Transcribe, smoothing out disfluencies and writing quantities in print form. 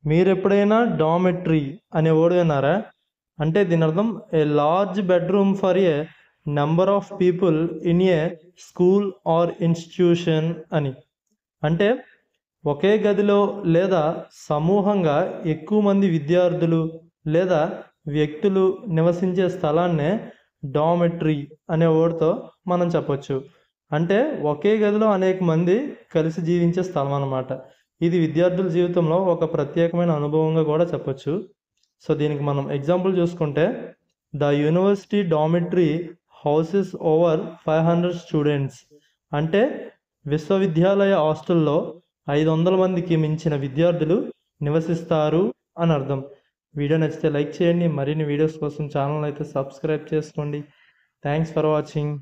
మీరు ఎప్పుడైనా డామెట్రీ అనే వర్డ్ విన్నారా? అంటే దీని అర్థం a large bedroom for a number of people in a school or institution అని. అంటే ఒకే గదిలో లేదా సమూహంగా ఎక్కువ మంది విద్యార్థులు లేదా వ్యక్తులు నివసించే స్థలాన్నే డామెట్రీ అనే వర్డ్తో మనం చెప్పొచ్చు. అంటే ఒకే గదిలో అనేక మంది కలిసి జీవించే స్థలం అన్నమాట. ఇది విద్యార్థుల జీవితంలో ఒక ప్రత్యేకమైన అనుభవంగా కూడా చెప్పొచ్చు. సో దీనికి మనం ఎగ్జాంపుల్ చూసుకుంటే, the university dormitory houses over 500 students. అంటే విశ్వవిద్యాలయ హాస్టల్లో 500 మందికి మించిన విద్యార్థులు నివసిస్తారు అని అర్థం. వీడియో నచ్చితే లైక్ చేయండి. మరిన్ని వీడియోస్ కోసం ఛానల్ అయితే సబ్స్క్రైబ్ చేసుకోండి. Thanks for watching.